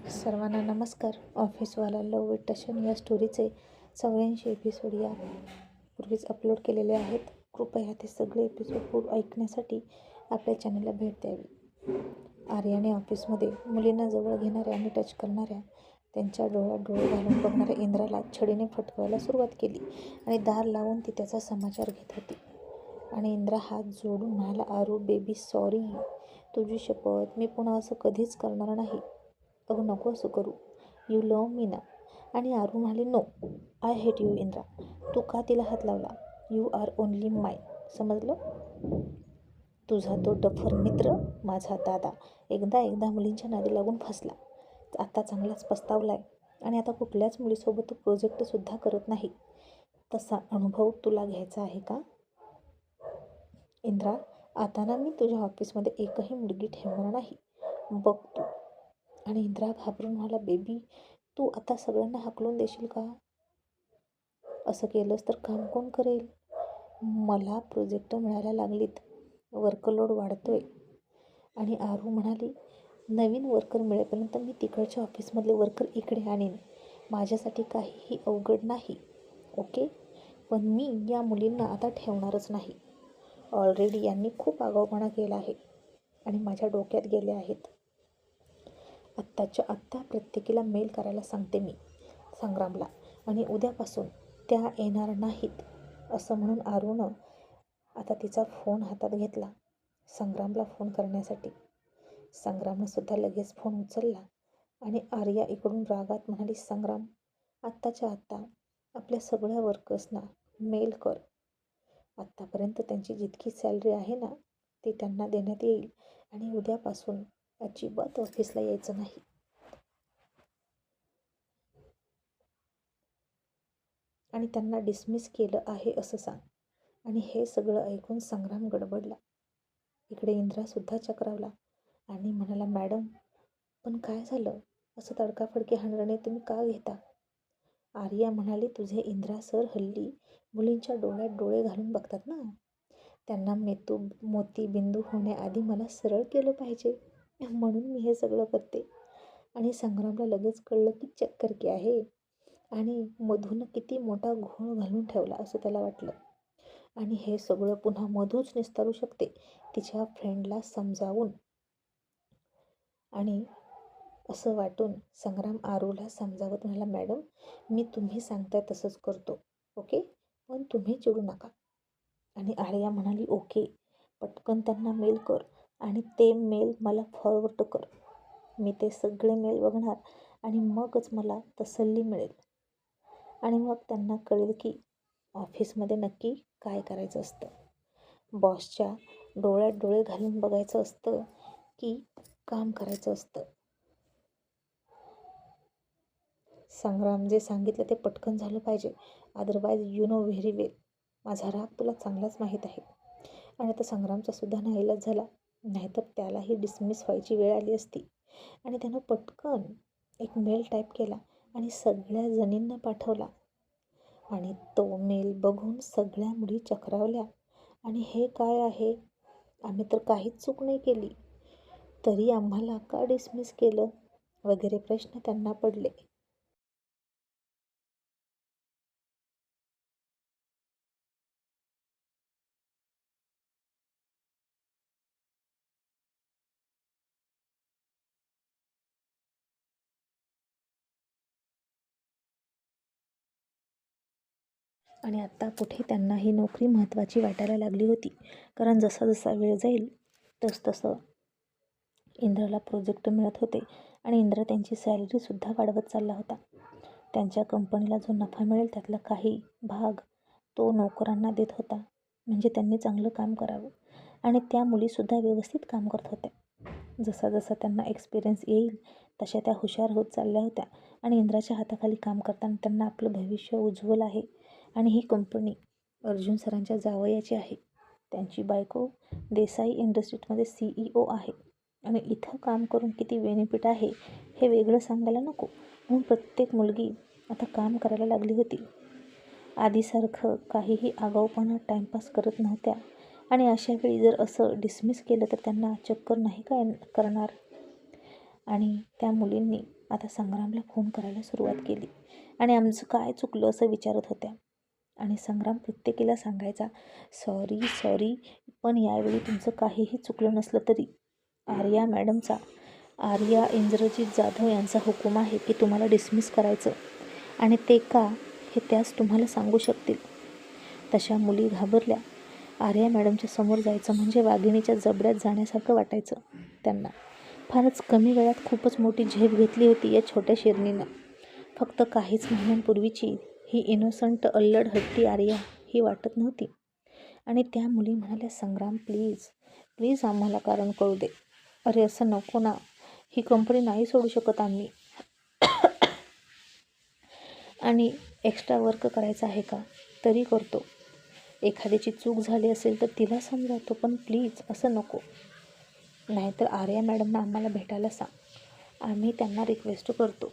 सर्वांना नमस्कार. ऑफिसवाला लव इटशन या स्टोरीचे 84 एपिसोड या पूर्वीच अपलोड केलेले आहेत. कृपया ते सगळे एपिसोड ऐकण्यासाठी आपल्या चॅनलला भेट द्यावी. आर्याने ऑफिसमध्ये मुलींना जवळ घेणाऱ्या आणि टच करणाऱ्या, त्यांच्या डोळ्यात डोळे घालून बघणाऱ्या इंद्राला छडीने फटकावायला सुरुवात केली आणि दार लावून ती त्याचा समाचार घेत होती. आणि इंद्रा हात जोडून म्हणाला, आरू बेबी सॉरी, तुझी शपथ, मी पुन्हा असं कधीच करणार नाही. अगं नको असं करू, यू लव्ह मी ना. आणि आरू म्हणाली, no, I hate you Indra. तू का तिला हात लावला? यू आर ओनली माय, समजलं? तुझा तो डफर मित्र माझा दादा एकदा मुलींच्या नादी लागून फसला, आता चांगलाच पस्तावलाय आणि आता कुठल्याच मुलीसोबत प्रोजेक्टसुद्धा करत नाही. तसा अनुभव तुला घ्यायचा आहे का? इंद्रा, आता ना मी तुझ्या ऑफिसमध्ये एकही मुलगी ठेवणार नाही, बघ तू. आणि इंद्रा घाबरून म्हणाला, बेबी तू आता सगळ्यांना हाकलून देशील का? असं केलंस तर काम कोण करेल? मला प्रोजेक्ट मिळायला लागलीत, वर्कलोड वाढतोय. आणि आरू म्हणाली, नवीन वर्कर मिळेपर्यंत मी तिकडच्या ऑफिसमधले वर्कर इकडे आणीन, माझ्यासाठी काहीही अवघड नाही, ओके? पण मी या मुलींना आता ठेवणारच नाही. ऑलरेडी यांनी खूप आगाऊपणा केला आहे आणि माझ्या डोक्यात गेले आहेत. आत्ताच्या आत्ता प्रत्येकीला मेल करायला सांगते मी संग्रामला, आणि उद्यापासून त्या येणार नाहीत. असं म्हणून आरूनं आता तिचा फोन हातात घेतला संग्रामला फोन करण्यासाठी. संग्रामनं सुद्धा लगेच फोन उचलला आणि आर्या इकडून रागात म्हणाली, संग्राम, आत्ताच्या आत्ता आपल्या सगळ्या वर्कर्सना मेल कर. आत्तापर्यंत त्यांची जितकी सॅलरी आहे ना ती त्यांना देण्यात येईल आणि उद्यापासून अजिबात ऑफिसला यायचं नाही. आणि त्यांना डिसमिस केलं आहे असं सांग. आणि हे सगळं ऐकून संग्राम गडबडला. इकडे इंद्रासुद्धा चक्रावला आणि म्हणाला, मॅडम, पण काय झालं? असं तडकाफडकी हाणरणे तुम्ही का घेता? आर्या म्हणाली, तुझे इंद्रा सर हल्ली मुलींच्या डोळ्यात डोळे घालून बघतात ना, त्यांना मोतीबिंदू होण्याआधी मला सरळ केलं पाहिजे, म्हणून मी हे सगळं करते. आणि संग्रामला लगेच कळलं की चक्कर की आहे आणि मधून किती मोठा घोळ घालून ठेवला असं त्याला वाटलं. आणि हे सगळं पुन्हा मधूच निस्तारू शकते तिच्या फ्रेंडला समजावून. आणि असं वाटून संग्राम आरूला समजावत म्हणाला, मॅडम, मी तुम्ही सांगताय तसंच करतो, ओके? पण तुम्ही चिडू नका. आणि आर्या म्हणाली, ओके, पटकन त्यांना मेल कर आणि ते मेल मला फॉरवर्ड कर. मी ते सगळे मेल बघणार आणि मगच मला तसल्ली मिळेल. आणि मग त्यांना कळेल की ऑफिसमध्ये नक्की काय करायचं असतं. बॉसच्या डोळ्यात डोळे घालून बघायचं असतं की काम करायचं असतं. संग्राम, जे सांगितलं ते पटकन झालं पाहिजे, अदरवाईज यू नो व्हेरी वेल, माझा राग तुला चांगलाच माहीत आहे. आणि आता संग्रामचा सुद्धा नाईलाज झाला, नाहीतर त्यालाही डिसमिस व्हायची वेळ आली असती. आणि त्यानं पटकन एक मेल टाईप केला आणि सगळ्या जणींना पाठवला. आणि तो मेल बघून सगळ्या मुली चक्रावल्या. आणि हे काय आहे? आम्ही तर काहीच चूक नाही केली, तरी आम्हाला का डिसमिस केलं वगैरे प्रश्न त्यांना पडले. आणि आत्ता कुठे त्यांना ही नोकरी महत्त्वाची वाटायला लागली होती, कारण जसा जसा वेळ जाईल तसं इंद्राला प्रोजेक्ट मिळत होते आणि इंद्रा त्यांची सॅलरीसुद्धा वाढवत चालला होता. त्यांच्या कंपनीला जो नफा मिळेल त्यातला काही भाग तो नोकरांना देत होता, म्हणजे त्यांनी चांगलं काम करावं. आणि त्या मुलीसुद्धा व्यवस्थित काम करत होत्या. जसा जसा त्यांना एक्सपिरियन्स येईल तशा त्या हुशार होत चालल्या होत्या. आणि इंद्राच्या हाताखाली काम करताना त्यांना आपलं भविष्य उज्ज्वल आहे. आणि ही कंपनी अर्जुन सरांच्या जावयाची आहे. त्यांची बायको देसाई इंडस्ट्रीजमध्ये CEO आहे. आणि इथं काम करून किती बेनिफिट आहे हे वेगळं सांगायला नको, म्हणून प्रत्येक मुलगी आता काम करायला लागली होती. आधीसारखं काहीही आगाऊपणा टाईमपास करत नव्हत्या. आणि अशा वेळी जर असं डिसमिस केलं तर त्यांना चक्कर नाही काय करणार. आणि त्या मुलींनी आता संग्रामला फोन करायला सुरुवात केली आणि आमचं काय चुकलं असं विचारत होत्या. आणि संग्राम प्रत्येकीला सांगायचा, सॉरी सॉरी, पण यावेळी तुमचं काहीही चुकलं नसलं तरी आर्या इंद्रजीत जाधव यांचा हुकूम आहे की तुम्हाला डिसमिस करायचं, आणि ते का हे त्याच तुम्हाला सांगू शकतील. तशा मुली घाबरल्या. आर्या मॅडमच्या समोर जायचं म्हणजे वाघिणीच्या जबड्यात जाण्यासारखं वाटायचं त्यांना. फारच कमी वेळात खूपच मोठी झेप घेतली होती या छोट्या शेरणीनं. फक्त काहीच महिन्यांपूर्वीची ही इनोसंट अल्लड हट्टी आर्या ही वाटत नव्हती. आणि त्या मुली म्हणाल्या, संग्राम प्लीज प्लीज आम्हाला कारण कळू दे. अरे असं नको ना, ही कंपनी नाही सोडू शकत आम्ही. आणि एक्स्ट्रा वर्क करायचं आहे का तरी करतो. एखाद्याची चूक झाली असेल तर तिला समजावतो, पण प्लीज असं नको. नाहीतर आर्या मॅडमना आम्हाला भेटायला सांग, आम्ही त्यांना रिक्वेस्ट करतो.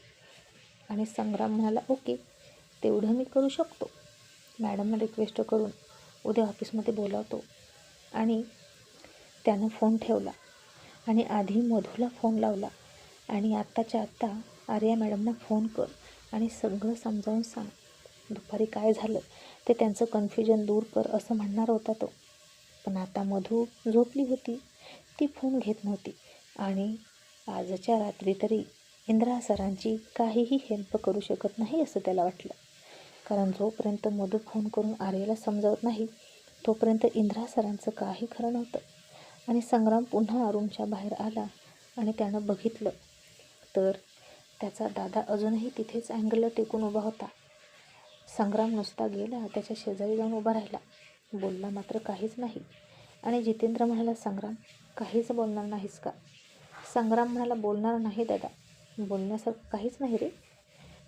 आणि संग्राम म्हणाला, ओके तेवढं मी करू शकतो. मॅडमना रिक्वेस्ट करून उद्या ऑफिसमध्ये बोलावतो. आणि त्यानं फोन ठेवला आणि आधी मधूला फोन लावला आणि आत्ताच्या आत्ता आर्या मॅडमना फोन कर आणि सगळं समजावून सांग. दुपारी काय झालं ते त्यांचं कन्फ्युजन दूर कर असं म्हणणार होता तो. पण आता मधू झोपली होती, ती फोन घेत नव्हती. आणि आजच्या रात्री तरी इंद्रा सरांची काहीही हेल्प करू शकत नाही असं त्याला वाटलं. कारण जोपर्यंत मधू फोन करून आर्याला समजावत नाही तोपर्यंत इंद्रा सरांचं काही खरं नव्हतं. आणि संग्राम पुन्हा रूमच्या बाहेर आला आणि त्यानं बघितलं तर त्याचा दादा अजूनही तिथेच अँगलला टेकून उभा होता. संग्राम नुसता गेला, त्याच्या शेजारी जाऊन उभा राहिला. बोलला मात्र काहीच नाही. आणि जितेंद्र म्हणाला, संग्राम काहीच बोलणार नाहीस का? संग्राम म्हणाला, बोलणार नाही दादा, बोलण्यासारखं काहीच नाही रे.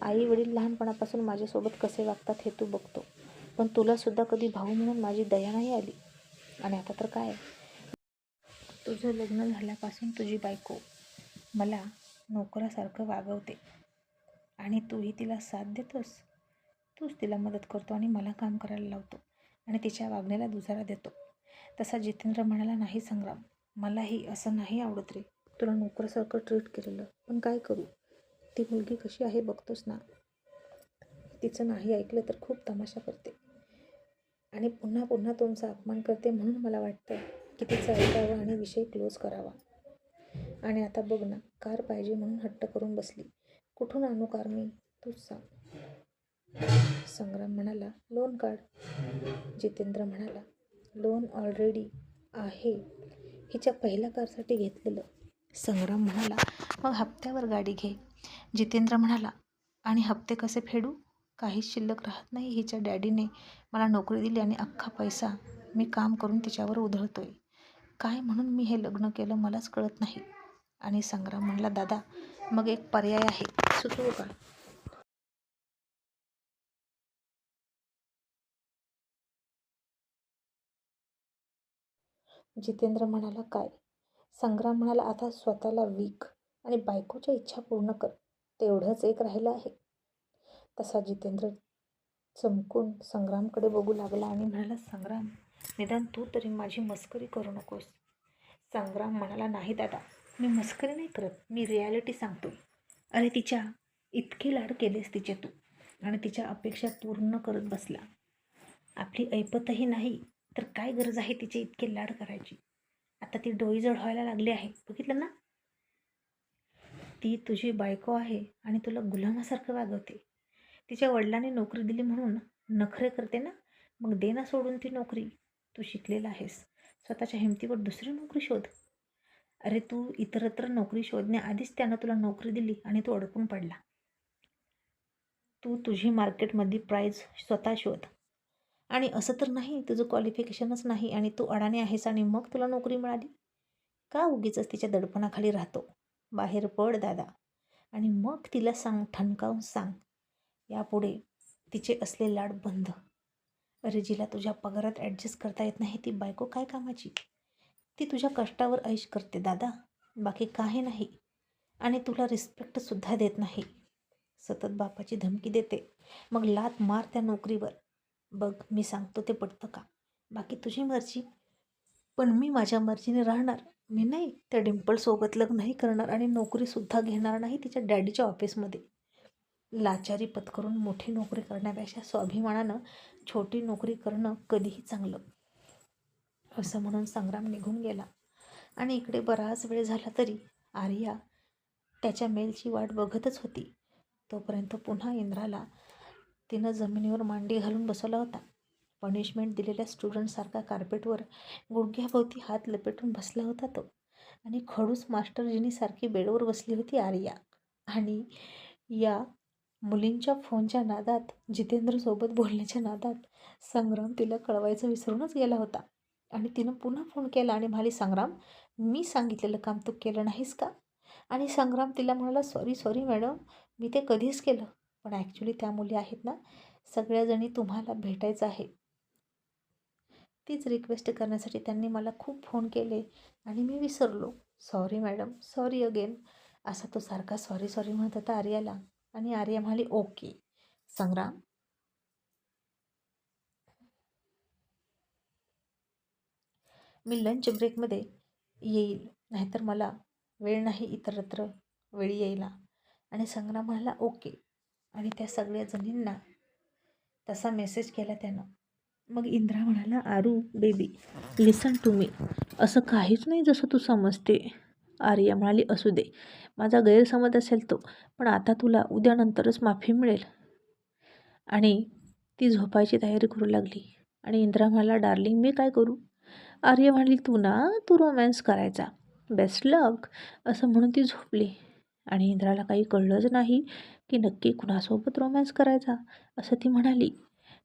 आई वडील लहानपणापासून माझ्यासोबत कसे वागतात हे तू बघतो, पण तुलासुद्धा कधी भाऊ म्हणून माझी दया नाही आली. आणि आता तर काय, तुझं लग्न झाल्यापासून तुझी बायको मला नोकरासारखं वागवते आणि तूही तिला साथ देतोस. तूच तिला मदत करतो आणि मला काम करायला लावतो आणि तिच्या वागण्याला दुजारा देतो. तसा जितेंद्र म्हणाला, नाही संग्राम, मलाही असं नाही आवडत रे, तुला नोकरासारखं ट्रीट केलेलं. पण काय करू, ती मुलगी कशी आहे बघतोस ना. तिचं नाही ऐकलं तर खूप तमाशा करते आणि पुन्हा पुन्हा तुमचा अपमान करते. म्हणून मला वाटतं की तिचं ऐकावं आणि विषय क्लोज करावा. आणि आता बघ ना, कार पाहिजे म्हणून हट्ट करून बसली. कुठून आणू कार मी, तूच सांग. संग्राम म्हणाला, लोन काढ. जितेंद्र म्हणाला, लोन ऑलरेडी आहे, हिच्या पहिल्या कारसाठी घेतलेलं. संग्राम म्हणाला, मग हप्त्यावर गाडी घे. जितेंद्र म्हणाला, आणि हप्ते कसे फेडू? काहीच शिल्लक राहत नाही. हिच्या डॅडीने मला नोकरी दिली आणि अख्खा पैसा मी काम करून तिच्यावर उधळतोय. काय म्हणून मी हे लग्न केलं मलाच कळत नाही. आणि संग्राम म्हणाला, दादा मग एक पर्याय आहे, सुचवू का? जितेंद्र म्हणाला, काय? संग्राम म्हणाला, आता स्वतःला वीक आणि बायकोच्या इच्छा पूर्ण कर, तेवढंच एक राहिलं आहे. तसा जितेंद्र चमकून संग्रामकडे बघू लागला आणि म्हणाला, संग्राम निदान तू तरी माझी मस्करी करू नकोस. संग्राम म्हणाला, नाही दादा, मी मस्करी नाही करत, मी रियालिटी सांगतो. अरे तिच्या इतके लाड केलेस तिचे तू आणि तिच्या अपेक्षा पूर्ण करत बसला. आपली ऐपतही नाही तर काय गरज आहे तिचे इतके लाड करायची. आता ती डोईजड व्हायला लागली आहे, बघितलं ना. ती तुझी बायको आहे आणि तुला गुलामासारखं वागवते. तिच्या वडिलांनी नोकरी दिली म्हणून नखरे करते ना, मग दे ना सोडून ती नोकरी. तू शिकलेला आहेस, स्वतःच्या हिमतीवर दुसरी नोकरी शोध. अरे तू इतरत्र नोकरी शोधण्याआधीच त्यानं तुला नोकरी दिली आणि तू अडकून पडला. तू तुझी मार्केटमधली प्राईज स्वतः शोध. आणि असं तर नाही तुझं क्वालिफिकेशनच नाही आणि तू अडाणी आहेस आणि मग तुला नोकरी मिळाली. का उगीच तिच्या दडपणाखाली राहतो? बाहेर पड दादा आणि मग तिला सांग, ठणकावून सांग, यापुढे तिचे असले लाड बंद. अरे जिला तुझ्या पगारात ॲडजस्ट करता येत नाही ती बायको काय कामाची? ती तुझ्या कष्टावर ऐश करते दादा, बाकी काही नाही. आणि तुला रिस्पेक्टसुद्धा देत नाही. सतत बापाची धमकी देते, मग लात मार त्या नोकरीवर. बघ मी सांगतो ते पटतं का? बाकी तुझी मर्जी, पण मी माझ्या मर्जीने राहणार. मी नाही त्या डिम्पलसोबत लग्नही करणार आणि नोकरीसुद्धा घेणार नाही तिच्या डॅडीच्या ऑफिसमध्ये. लाचारी पत्करून मोठी नोकरी करण्यापेक्षा स्वाभिमानानं छोटी नोकरी करणं कधीही चांगलं, असं म्हणून संग्राम निघून गेला. आणि इकडे बराच वेळ झाला तरी आर्या त्याच्या मेलची वाट बघतच होती. तोपर्यंत पुन्हा इंद्राला तिनं जमिनीवर मांडी घालून बसवला होता. पनिशमेंट दिलेल्या स्टुडंटसारखा कार्पेटवर गुडघ्याभोवती हात लपेटून बसला होता तो. आणि खडूस मास्टरजिनीसारखी बेडवर बसली होती आर्या. आणि या मुलींच्या फोनच्या नादात, जितेंद्रसोबत बोलण्याच्या नादात संग्राम तिला कळवायचं विसरूनच गेला होता. आणि तिनं पुन्हा फोन केला आणि म्हणाली, संग्राम, मी सांगितलेलं काम तू केलं नाहीस का? आणि संग्राम तिला म्हणाला, सॉरी सॉरी मॅडम, मी ते कधीच केलं. पण ॲक्च्युली त्या मुली आहेत ना, सगळ्याजणी तुम्हाला भेटायचं आहे. तीच रिक्वेस्ट करण्यासाठी त्यांनी मला खूप फोन केले आणि मी विसरलो. Sorry madam, sorry again. असा तो सारखा सॉरी सॉरी म्हणत होता आर्याला. आणि आर्या म्हणाली, ओके संग्राम, मी लंच ब्रेकमध्ये येईल, नाहीतर मला वेळ नाही इतरत्र वेळी यायला. आणि संग्राम म्हणाला, ओके. आणि त्या सगळ्या जणींना तसा मेसेज केला त्यानं. मग इंद्रा म्हणाला, आरू बेबी, लिसन टू मी, असं काहीच नाही जसं तू समजते. आर्या म्हणाली, असू दे, माझा गैरसमज असेल तो, पण आता तुला उद्यानंतरच माफी मिळेल. आणि ती झोपायची तयारी करू लागली. आणि इंद्रा म्हणाला, डार्लिंग, मी काय करू? आर्या म्हणाली, तू रोमॅन्स करायचा, बेस्ट लक, असं म्हणून ती झोपली. आणि इंद्राला काही कळलंच नाही की नक्की कुणासोबत रोमॅन्स करायचा. असं ती म्हणाली,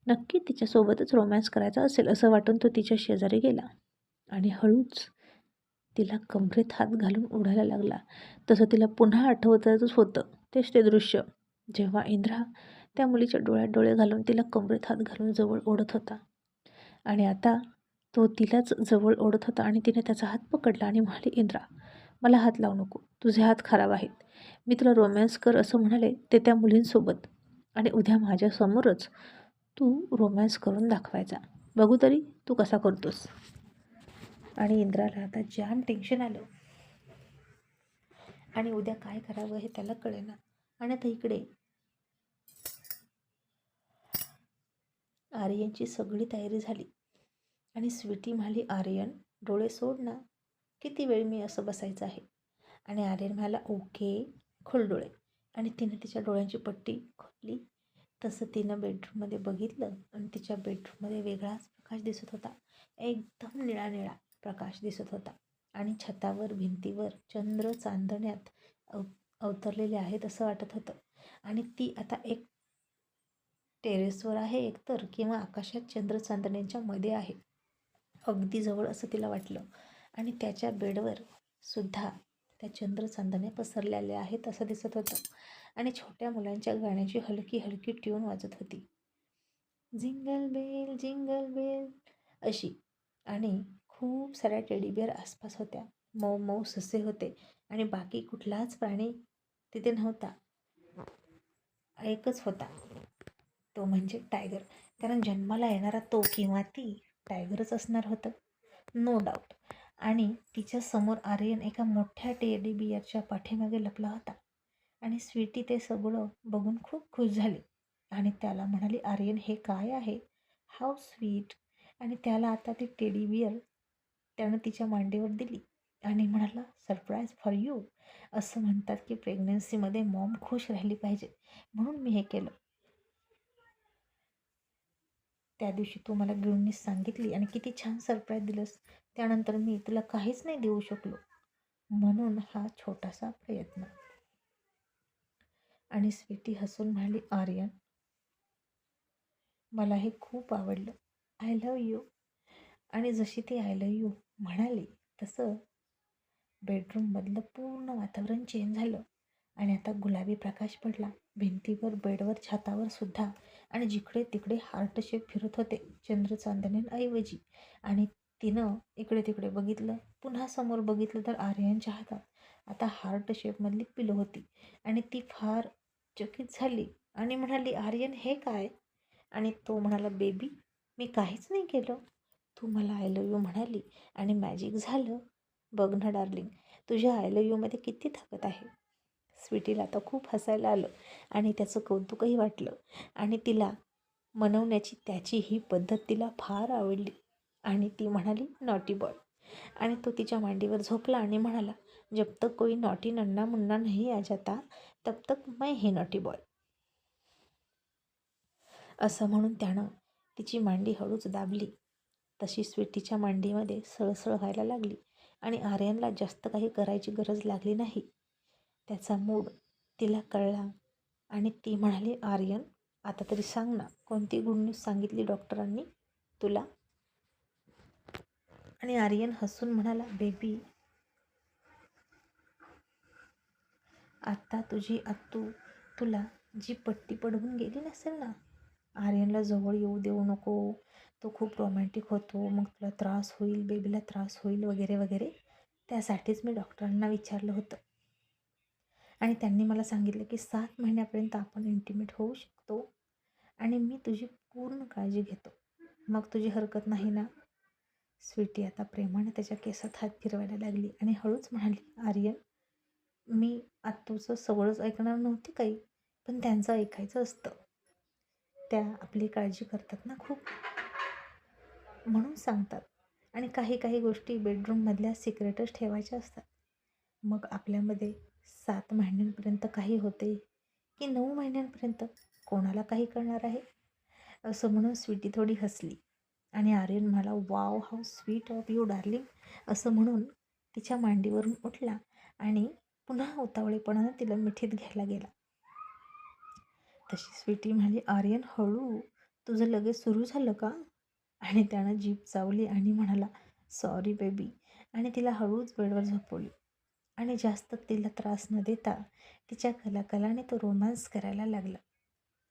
नक्की तिच्यासोबतच रोमॅन्स करायचा असेल असं वाटून तो तिच्या शेजारी गेला. आणि हळूच तिला कमरेत हात घालून ओढायला लागला. तसं तिला पुन्हा आठवतच होतं तेच ते दृश्य, जेव्हा इंद्रा त्या मुलीच्या डोळ्यात डोळे घालून तिला कमरेत हात घालून जवळ ओढत होता. आणि आता तो तिलाच जवळ ओढत होता आणि तिने त्याचा हात पकडला आणि म्हणाली, इंद्रा, मला हात लावू नको, तुझे हात खराब आहेत. मी तुला रोमॅन्स कर असं म्हणाले ते त्या मुलींसोबत, आणि उद्या माझ्यासमोरच तू रोमॅन्स करून दाखवायचा. बघू तरी तू कसा करतोस. आणि इंद्राला आता जाम टेन्शन आलं आणि उद्या काय करावं हे त्याला कळेना. आणि आता इकडे आर्यनची सगळी तयारी झाली. आणि स्वीटी म्हणाली, आर्यन, डोळे सोड ना, किती वेळ मी असं बसायचं आहे. आणि आर्यन म्हणाला, ओके, खोल डोळे. आणि तिने तिच्या डोळ्यांची पट्टी खोलली. तसं तिनं बेडरूममध्ये बघितलं आणि तिच्या बेडरूममध्ये वेगळाच प्रकाश दिसत होता. एकदम निळा निळा प्रकाश दिसत होता. आणि छतावर, भिंतीवर चंद्र चांदण्यात अवतरलेले आहेत असं वाटत होतं. आणि ती आता एक टेरेसवर आहे एकतर, किंवा आकाशात चंद्र चांदण्यांच्या मध्ये आहे, अगदी जवळ असं तिला वाटलं. आणि त्याच्या बेडवर सुद्धा त्या चंद्र चांदण्या पसरलेल्या आहेत असं दिसत होतं. आणि छोट्या मुलांच्या गाण्याची हलकी हलकी ट्यून वाजत होती, जिंगल बेल अशी. आणि खूप साऱ्या टेडीबिअर आसपास होत्या. मऊ मऊ ससे होते आणि बाकी कुठलाच प्राणी तिथे नव्हता. एकच होता, तो म्हणजे टायगर. कारण जन्माला येणारा तो किंवा ती टायगरच असणार होतं, नो डाऊट. आणि तिच्या समोर आर्यन एका मोठ्या टेडी बिअरच्या पाठीमागे लपला होता. आणि स्वीटी ते सगळं बघून खूप खुश झाली आणि त्याला म्हणाली, आर्यन, हे काय आहे, हाऊ स्वीट. आणि त्याला आता ती टेडी बिअर त्यानं तिच्या मांडीवर दिली आणि म्हणाला, सरप्राईज फॉर यू. असं म्हणतात की प्रेग्नन्सीमध्ये मॉम खुश राहिली पाहिजे, म्हणून मी हे केलं. त्या दिवशी तू मला गिळूनच सांगितली आणि किती छान सरप्राईज दिलंस. त्यानंतर मी तुला काहीच नाही देऊ शकलो, म्हणून हा छोटासा प्रयत्न. आणि स्वीटी हसून म्हणाली, आर्यन, मला हे खूप आवडलं, आय लव्ह यू. आणि जशी ती आय लव्ह यू म्हणाली तसं बेडरूममधलं पूर्ण वातावरण चेंज झालं. आणि आता गुलाबी प्रकाश पडला भिंतीवर, बेडवर, छतावर सुद्धा. आणि जिकडे तिकडे हार्ट शेप फिरत होते चंद्र चांदण्यांऐवजी. आणि तिनं इकडे तिकडे बघितलं, पुन्हा समोर बघितलं तर आर्यनच्या हातात आता हार्ट शेपमधली पिलो होती. आणि ती फार चकित झाली आणि म्हणाली, आर्यन, हे काय? आणि तो म्हणाला, बेबी, मी काहीच नाही केलं, तू मला आय लव्ह यू म्हणाली आणि मॅजिक झालं. बघ ना डार्लिंग, तुझ्या आय लव्ह यूमध्ये किती ताकद आहे. स्वीटीला तर खूप हसायला आलं आणि त्याचं कौतुकही वाटलं आणि तिला मनवण्याची त्याची ही पद्धत तिला फार आवडली आणि ती म्हणाली नॉटी बॉय. आणि तो तिच्या मांडीवर झोपला आणि म्हणाला, जब तक कोई नॉटी नन्ना मुन्ना नहीं आ जाता तब तक मैं ही नॉटी बॉय. असं म्हणून त्यानं तिची मांडी हळूच दाबली. तशी स्वीटीच्या मांडीमध्ये सळसळ व्हायला लागली आणि आर्यनला जास्त काही करायची गरज लागली नाही. त्याचा मूड तिला कळला आणि ती म्हणाली, आर्यन आता तरी सांग ना, कोणती गुड न्यूज सांगितली डॉक्टरांनी तुला? आणि आर्यन हसून म्हणाला, बेबी आत्ता तुझी आत्तू तुला जी पट्टी पडवून गेली नसेल ना, आर्यनला जवळ येऊ देऊ नको, तो खूप रोमॅन्टिक होतो, मग तुला त्रास होईल, बेबीला त्रास होईल वगैरे वगैरे, त्यासाठीच मी डॉक्टरांना विचारलं होतं आणि त्यांनी मला सांगितलं की 7 महिन्यापर्यंत आपण इंटिमेट होऊ शकतो आणि मी तुझी पूर्ण काळजी घेतो. मग तुझी हरकत नाही ना? स्वीटी आता प्रेमाने त्याच्या केसात हात फिरवायला लागली आणि हळूच म्हणाली, आर्यन मी आत्तूचं सगळंच ऐकणार नव्हती काही, पण त्यांचं ऐकायचं असतं. त्या आपली काळजी करतात ना खूप, म्हणून सांगतात. आणि काही काही गोष्टी बेडरूममधल्या सिक्रेटच ठेवायच्या असतात. मग आपल्यामध्ये 7 महिन्यांपर्यंत काही होते की 9 महिन्यांपर्यंत कोणाला काही कळणार आहे? असं म्हणून स्वीटी थोडी हसली आणि आर्यन म्हणाला, wow how sweet of you darling. असं म्हणून तिच्या मांडीवरून उठला आणि पुन्हा उतावळेपणानं तिला मिठीत घ्यायला गेला. तशी स्वीटी म्हणाली, आर्यन हळू, तुझं लगेच सुरू झालं का? आणि त्यानं जीभ चावली आणि म्हणाला, सॉरी बेबी, आणि तिला हळूच बेडवर झोपवली आणि जास्त तिला त्रास न देता तिच्या कलाकलाने तो रोमांस करायला लागला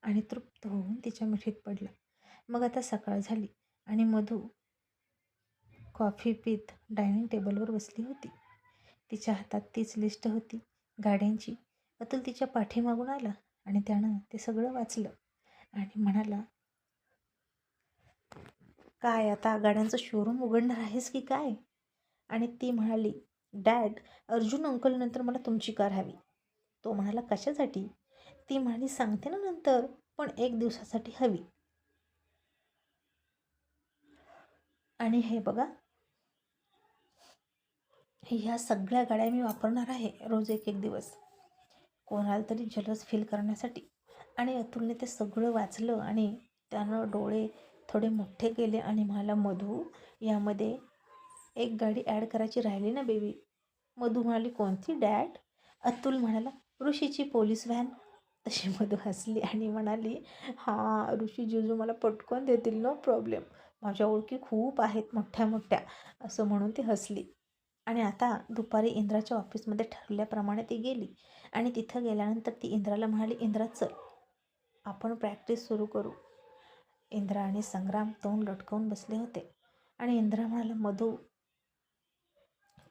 आणि तृप्त होऊन तिच्या मिठीत पडला. मग आता सकाळ झाली आणि मधू कॉफी पीत डायनिंग टेबलवर बसली होती. तिच्या हातात तीच लिस्ट होती गाड्यांची. अतुल तिच्या पाठीमागून आला आणि त्यानं ते सगळं वाचलं आणि म्हणाला, काय आता गाड्यांचं शोरूम उघडणार आहेस की काय? आणि ती म्हणाली, डॅड अर्जुन अंकल नंतर मला तुमची कार हवी. तो म्हणाला, कशासाठी? ती म्हणाली, सांगते ना नंतर, पण 1 दिवसासाठी हवी. आणि हे बघा, ह्या सगळ्या गाड्या मी वापरणार आहे रोज 1-1 दिवस, कोणाला तरी जलस फील करण्यासाठी. आणि अतुलने ते सगळं वाचलं आणि त्यानं डोळे थोडे मोठे केले आणि म्हणाला, मधू यामध्ये एक गाडी ॲड करायची राहिली ना बेबी. मधू म्हणाली, कोणती डॅड? अतुल म्हणाला, ऋषीची पोलीस व्हॅन. तशी मधू हसली आणि म्हणाली, हां ऋषी जिजू मला पटकन देतील, नो प्रॉब्लेम, माझ्या ओळखी खूप आहेत मोठ्या मोठ्या. असं म्हणून ती हसली. आणि आता दुपारी इंद्राच्या ऑफिसमध्ये ठरल्याप्रमाणे ती गेली आणि तिथं गेल्यानंतर ती इंद्राला म्हणाली, इंद्रा चल आपण प्रॅक्टिस सुरू करू. इंद्रा आणि संग्राम तोंड लटकवून बसले होते आणि इंद्रा म्हणाला, मधू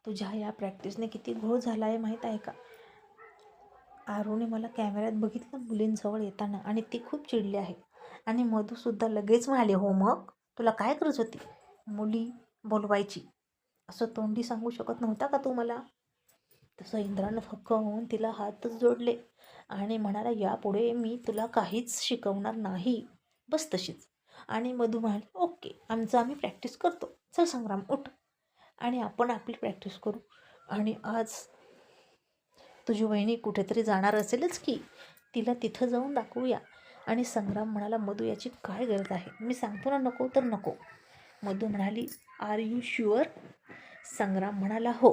तुझ्या या प्रॅक्टिसने किती घोळ झाला आहे माहीत आहे का? आरूने मला कॅमेऱ्यात बघितलं मुलींजवळ येताना आणि ती खूप चिडली आहे. आणि मधूसुद्धा लगेच म्हणाले, हो मग तुला काय गरज होती मुली बोलवायची? असं तोंडी सांगू शकत नव्हता का तू मला? तसं इंद्रानं फक्क होऊन तिला हातच जोडले आणि म्हणाला, यापुढे मी तुला काहीच शिकवणार नाही, बस तशीच. आणि मधू म्हणाली, ओके आम्ही प्रॅक्टिस करतो, चल संग्राम उठ आणि आपण आपली प्रॅक्टिस करू. आणि आज तुझी वहिनी कुठेतरी जाणार असेलच की, तिला तिथं जाऊन दाखवूया. आणि संग्राम म्हणाला, मधू याची काय गरज आहे? मी सांगतो ना नको तर नको. मधू म्हणाली, आर यू शुअर? संग्राम म्हणाला, हो.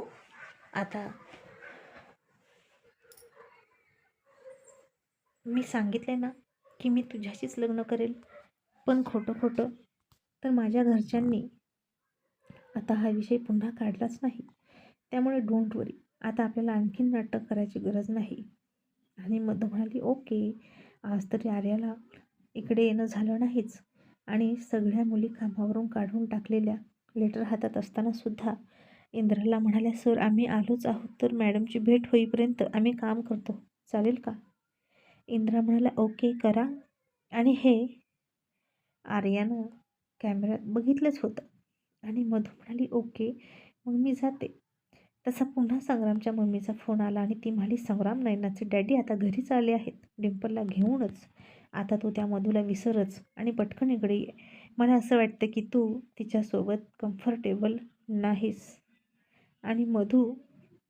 आता मी सांगितले ना की मी तुझ्याशीच लग्न करेल, पण खोटं खोटं तर माझ्या घरच्यांनी आता हा विषय पुन्हा काढलाच नाही. त्यामुळे डोंट वरी, आता आपल्याला आणखीन नाटक करायची गरज नाही. आणि मधू म्हणाली, ओके. आज तरी आर्याला इकडे येणं झालं नाहीच आणि सगळ्या मुली कामावरून काढून टाकलेल्या लेटर हातात असताना सुद्धा इंद्राला म्हणाल्या, सर आम्ही आलोच आहोत, तर मॅडमची भेट होईपर्यंत आम्ही काम करतो, चालेल का? इंद्रा म्हणाला, ओके करा. आणि हे आर्यानं कॅमेऱ्यात बघितलंच होतं. आणि मधू म्हणाली, ओके मग मी जाते. तसा पुन्हा संग्रामच्या मम्मीचा फोन आला आणि ती म्हणाली, संग्राम, नयनाचे डॅडी आता घरीच आले आहेत डिंपलला घेऊनच. आता तू त्या मधूला विसरच आणि पटकन इकडे ये. मला असं वाटतं की तू तिच्यासोबत कम्फर्टेबल नाहीस आणि मधू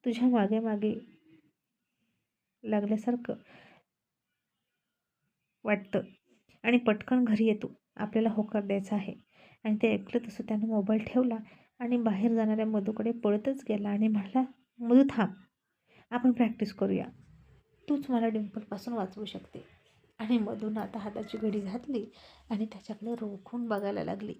तुझ्या मागे मागे लागल्यासारखं वाटतं आणि पटकन घरी येतो, आपल्याला होकार द्यायचा आहे. आणि ते ऐकलं तसं त्यानं मोबाईल ठेवला आणि बाहेर जाणाऱ्या मधूकडे पळतच गेला आणि म्हणाला, मधू थांब, आपण प्रॅक्टिस करूया, तूच मला डिंपलपासून वाचवू शकते. आणि मधून आता हाताची घडी घातली आणि त्याच्याकडे रोखून बघायला लागली.